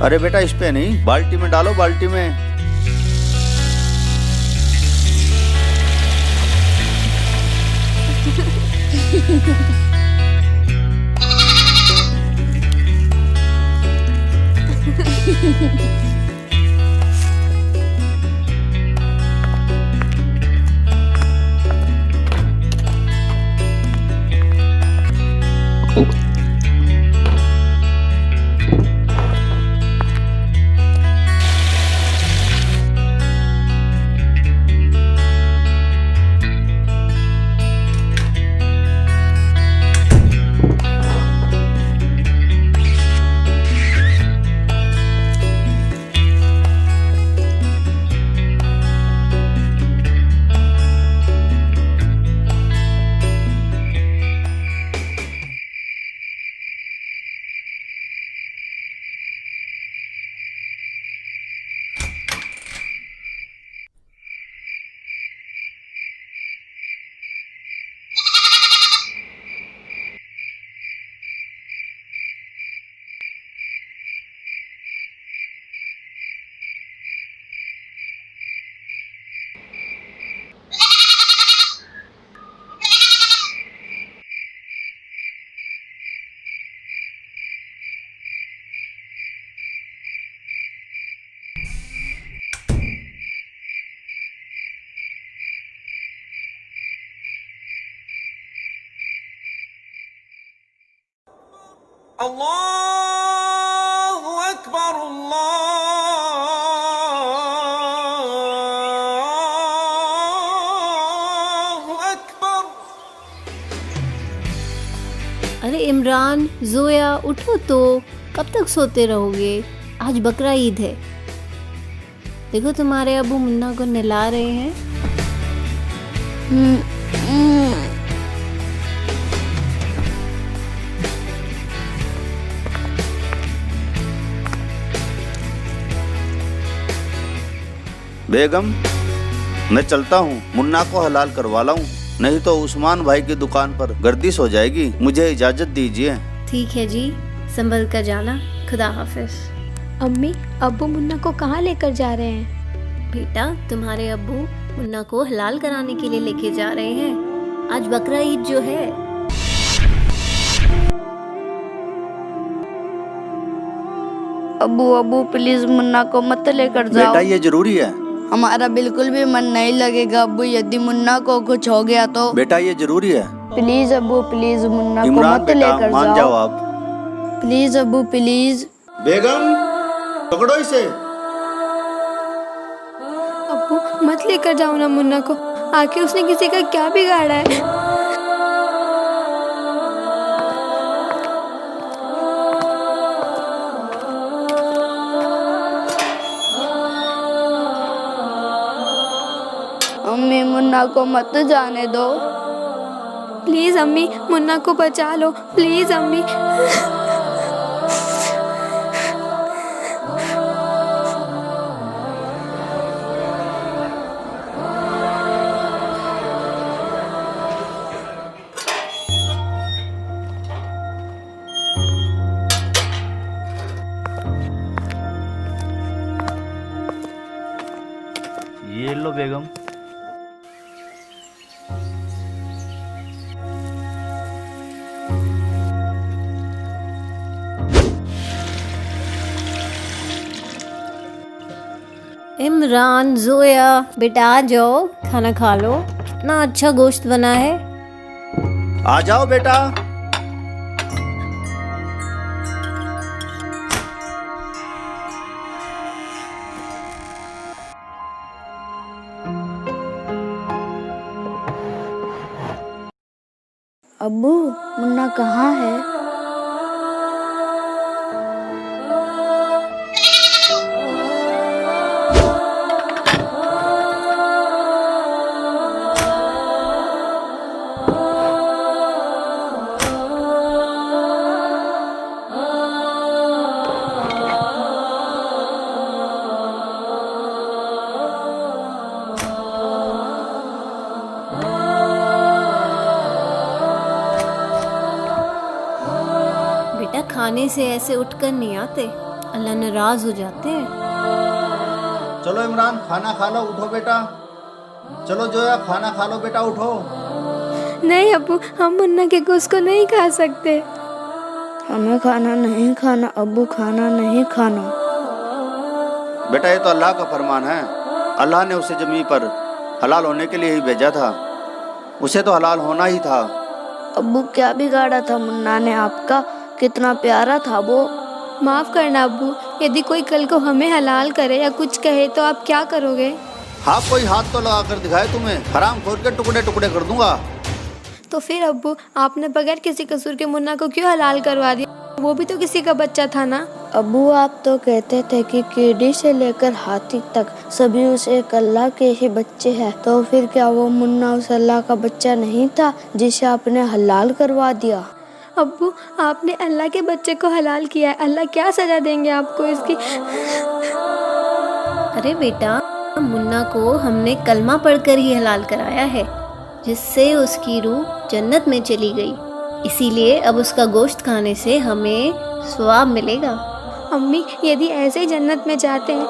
अरे बेटा इस पे नहीं, बाल्टी में डालो, बाल्टी में। अल्लाहु अकबर, अल्लाहु अकबर। अरे इमरान, जोया, उठो तो, कब तक सोते रहोगे? आज बकरा ईद है। देखो तुम्हारे अबू मुन्ना को नहला रहे हैं। बेगम, मैं चलता हूँ, मुन्ना को हलाल करवा लाऊं, नहीं तो उस्मान भाई की दुकान पर गर्दिश हो जाएगी। मुझे इजाजत दीजिए। ठीक है जी, संभल कर जाना। खुदा हाफिज। अम्मी, अब्बू मुन्ना को कहाँ लेकर जा रहे हैं? बेटा, तुम्हारे अब्बू मुन्ना को हलाल कराने के लिए लेके जा रहे हैं। आज बकरा ईद जो है। अबू अबू प्लीज मुन्ना को मत लेकर जाओ। बेटा ये जरूरी है। हमारा बिल्कुल भी मन नहीं लगेगा अबू, यदि मुन्ना को कुछ हो गया तो। बेटा ये जरूरी है। प्लीज अबू प्लीज मुन्ना को इमरान मत बेटा लेकर मान जाओ आप। Please Abu please. बेगम पकड़ो इसे। अब्बू मत लेकर जाओ ना मुन्ना को, आखिर उसने किसी का क्या बिगाड़ा है? अम्मी मुन्ना को मत जाने दो। प्लीज अम्मी, मुन्ना को बचा लो, प्लीज अम्मी। ये लो बेगम। इमरान, जोया, बेटा आ जाओ, खाना खा लो। इतना अच्छा गोश्त बना है। आ जाओ बेटा। अब्बू मुन्ना कहाँ है? बेटा, खाने से ऐसे उठकर नहीं आते। अल्लाह नाराज हो जाते हैं। चलो इमरान, खाना खा लो, उठो बेटा। चलो जोया, खाना खा लो बेटा, उठो। नहीं अब्बू, हम मुन्ना के गोश्त को नहीं खा सकते। हमें खाना नहीं खाना अब्बू, खाना नहीं खाना। बेटा ये तो अल्लाह का फरमान है। अल्लाह ने उसे ज़मीन पर हलाल होने के लिए ही भेजा था, उसे तो हलाल होना ही था। अब्बू क्या बिगाड़ा था मुन्ना ने आपका, कितना प्यारा था वो। माफ़ करना अब्बू, यदि कोई कल को हमें हलाल करे या कुछ कहे तो आप क्या करोगे? हाँ, कोई हाथ तो लगा कर दिखाए तुम्हें, हराम खोर के टुकड़े टुकड़े कर दूंगा। तो फिर अब्बू, आपने बगैर किसी कसूर के मुन्ना को क्यों हलाल करवा दिया? वो भी तो किसी का बच्चा था ना। अब्बू आप तो कहते थे कि कीड़ी से लेकर हाथी तक सभी उस एक अल्लाह के ही बच्चे हैं, तो फिर क्या वो मुन्ना उस अल्लाह का बच्चा नहीं था जिसे आपने हलाल करवा दिया? अब्बू, आपने अल्लाह के बच्चे को हलाल किया है, अल्लाह क्या सजा देंगे आपको इसकी? अरे बेटा, मुन्ना को हमने कलमा पढ़कर ही हलाल कराया है, जिससे उसकी रूह जन्नत में चली गई। इसीलिए अब उसका गोश्त खाने से हमें सवाब मिलेगा। अम्मी, यदि ऐसे ही जन्नत में जाते हैं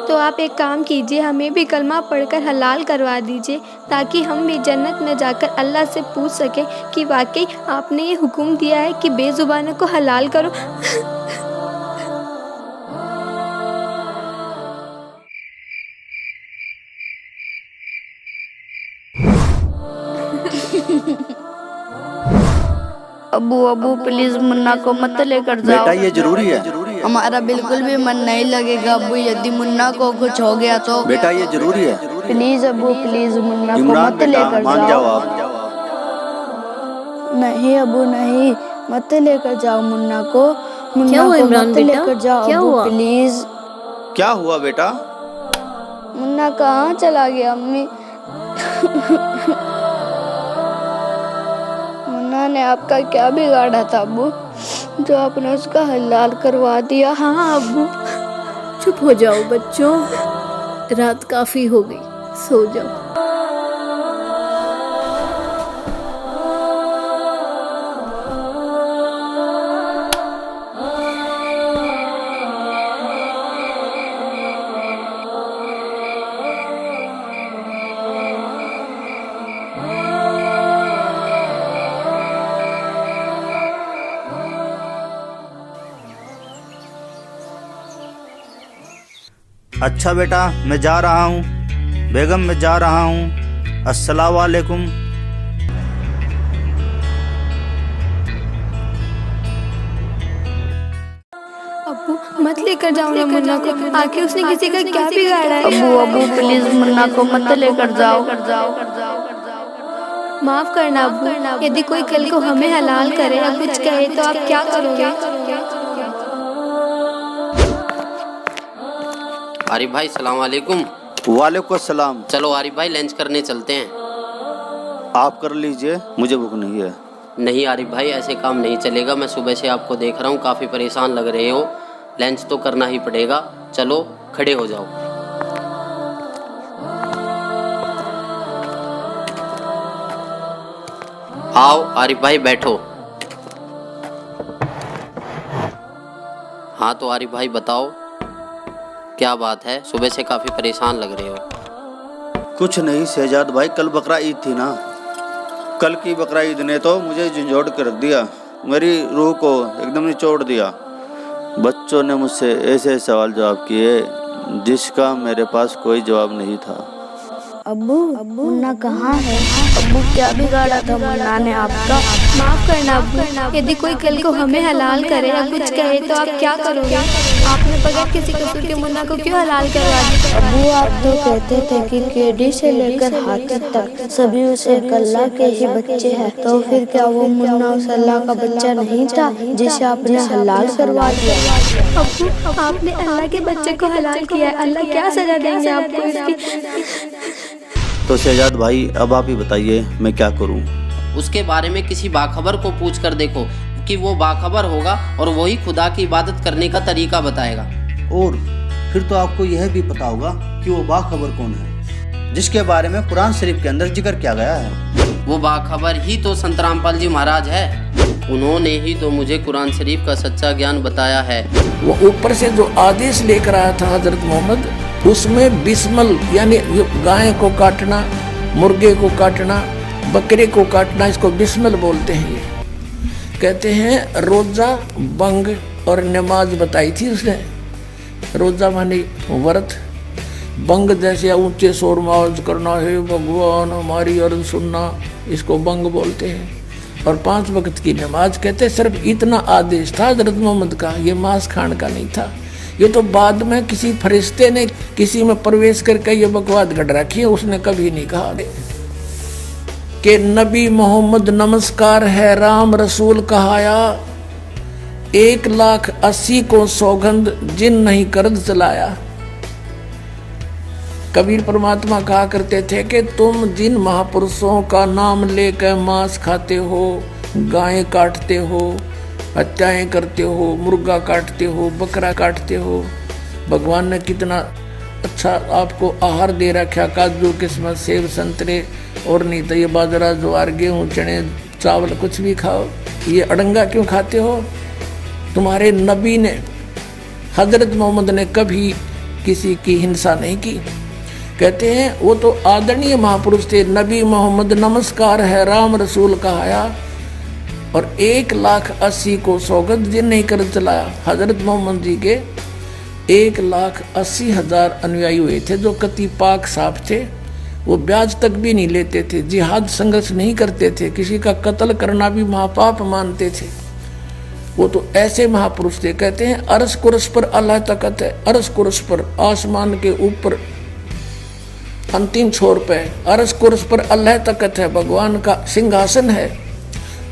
तो आप एक काम कीजिए, हमें भी कलमा पढ़कर हलाल करवा दीजिए, ताकि हम भी जन्नत में जाकर अल्लाह से पूछ सकें कि वाकई आपने ये हुक्म दिया है कि बेजुबानों को हलाल करो। अब्बू अब्बू प्लीज मुन्ना को मत लेकर जाओ। बेटा ये जरूरी है। हमारा बिल्कुल भी मन नहीं लगेगा अब्बू, यदि मुन्ना को कुछ हो गया तो। बेटा ये जरूरी है। प्लीज अब्बू प्लीज मुन्ना को इमरान मत बेटा, लेकर मान जाओ आप। नहीं अब्बू नहीं, मत लेकर जाओ मुन्ना को। क्या मुन्ना हुआ को इमरान मत बेटा? लेकर जाओ क्या अब्बू हुआ? प्लीज। क्या हुआ बेटा? मुन्ना कहाँ चला गया अम्मी? मुन्ना ने आपका क्या बिगाड़ा था अब्बू, जो आपने उसका हलाल करवा दिया? हाँ अब्बू, चुप हो जाओ बच्चों, रात काफ़ी हो गई, सो जाओ। अच्छा बेटा, मैं जा रहा हूँ। बेगम मैं जा रहा हूँ। अस्सलाम वालेकुम। अब्बू, मत लेकर जाओ ना मुन्ना को, आखिर उसने किसी का क्या बिगाड़ा है? अब्बू अब्बू प्लीज मुन्ना को मत लेकर जाओ। माफ़ करना अब्बू, यदि कोई कल को हमें हलाल करे या कुछ कहे तो आप क्या करोगे? आरिफ भाई सलाम वालेकुम। वालेकुम अस्सलाम। चलो आरिफ भाई लंच करने चलते हैं। आप कर लीजिए, मुझे भूख नहीं है। नहीं आरिफ भाई, ऐसे काम नहीं चलेगा। मैं सुबह से आपको देख रहा हूँ, काफ़ी परेशान लग रहे हो। लंच तो करना ही पड़ेगा। चलो खड़े हो जाओ। आओ आरिफ भाई बैठो। हाँ तो आरिफ भाई बताओ, क्या बात है? सुबह से काफ़ी परेशान लग रहे हो। कुछ नहीं शहजाद भाई, कल बकरा ईद थी ना। कल की बकरा ईद ने तो मुझे झंझोड़ के रख दिया, मेरी रूह को एकदम निचोड़ दिया। बच्चों ने मुझसे ऐसे सवाल जवाब किए जिसका मेरे पास कोई जवाब नहीं था। अब्बू मुन्ना कहाँ है? अब्बू क्या बिगाड़ा था मुन्ना ने आपका? माफ़ करना अब्बू, यदि कोई कल को हमें हलाल करे या कुछ कहे तो आप क्या करोगे? आपने बगैर किसी कसूर के मुन्ना को क्यों हलाल करवा दिया? अब्बू आप तो कहते थे कि कीड़ी से लेकर हाथी तक सभी उस एक अल्लाह के ही बच्चे हैं, तो फिर क्या वो मुन्ना उस अल्लाह का बच्चा नहीं था जिसे आपने हलाल करवा दिया? अब्बू, आपने अल्लाह के बच्चे को हलाल किया है, अल्लाह क्या सजा देंगे आपको इसकी? तो शहजाद भाई अब आप ही बताइए मैं क्या करूं? उसके बारे में किसी बाखबर को पूछ कर देखो कि वो बाखबर होगा और वही खुदा की इबादत करने का तरीका बताएगा। और फिर तो आपको यह भी पता होगा कि वो बाखबर कौन है। जिसके बारे में कुरान शरीफ के अंदर जिक्र किया गया है। वो बाखबर ही तो संत रामपाल जी महाराज है। उन्होंने ही तो मुझे कुरान शरीफ का सच्चा ज्ञान बताया है। वो ऊपर से जो आदेश लेकर आया था हजरत मोहम्मद, उसमें बिस्मल यानी गाय को काटना, मुर्गे को काटना, बकरे को काटना, इसको बिस्मल बोलते हैं। ये कहते हैं रोजा, बंग और नमाज बताई थी उसने। रोजा माने व्रत, बंग जैसे ऊंचे शोर में आवाज करना, है भगवान हमारी अर्ज सुनना, इसको बंग बोलते हैं। और 5 वक्त की नमाज कहते सिर्फ इतना आदेश था हजरत मोहम्मद का, ये मांस खाने का नहीं था। ये तो बाद में किसी फरिश्ते ने किसी में प्रवेश करके ये बकवाद गढ़ रखी है, उसने कभी नहीं कहा कि नबी मोहम्मद नमस्कार है राम रसूल कहाया, 1,80,000 को सौगंध जिन नहीं कर्ज चलाया। कबीर परमात्मा कहा करते थे कि तुम जिन महापुरुषों का नाम लेकर मांस खाते हो, गायें काटते हो, हत्याएं करते हो, मुर्गा काटते हो, बकरा काटते हो, भगवान ने कितना अच्छा आपको आहार दे रखा, काजू किस्मत सेब संतरे, और नहीं तो ये बाजरा ज्वार गेहूँ चने चावल कुछ भी खाओ, ये अड़ंगा क्यों खाते हो? तुम्हारे नबी ने हजरत मोहम्मद ने कभी किसी की हिंसा नहीं की। कहते हैं वो तो आदरणीय महापुरुष थे। नबी मोहम्मद नमस्कार है राम रसूल कहाया, और 1,80,000 को सौगंध जिन नहीं कर चलाया। हजरत मोहम्मद जी के 1,80,000 अनुयायी हुए थे जो कति पाक साफ थे। वो ब्याज तक भी नहीं लेते थे, जिहाद संघर्ष नहीं करते थे, किसी का कत्ल करना भी महापाप मानते थे। वो तो ऐसे महापुरुष थे। कहते हैं अरस कुरस पर अल्लाह तकत है, अरस कुरस पर आसमान के ऊपर अंतिम छोर पे अरस कुरस पर अल्लाह तकत है, भगवान का सिंहासन है,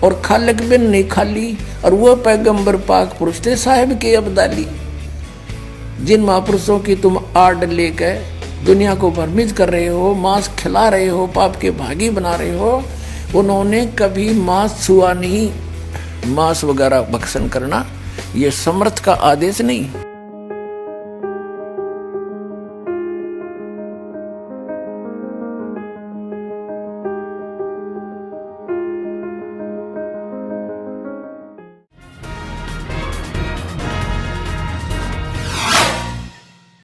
और खालिक बिन नहीं खाली, और वो पैगंबर पाक पुरुष थे साहिब के अब्दाली। जिन महापुरुषों की तुम आड़ लेकर दुनिया को भ्रमित कर रहे हो, मांस खिला रहे हो, पाप के भागी बना रहे हो, उन्होंने कभी मांस छुआ नहीं। मांस वगैरह भक्षण करना ये समर्थ का आदेश नहीं।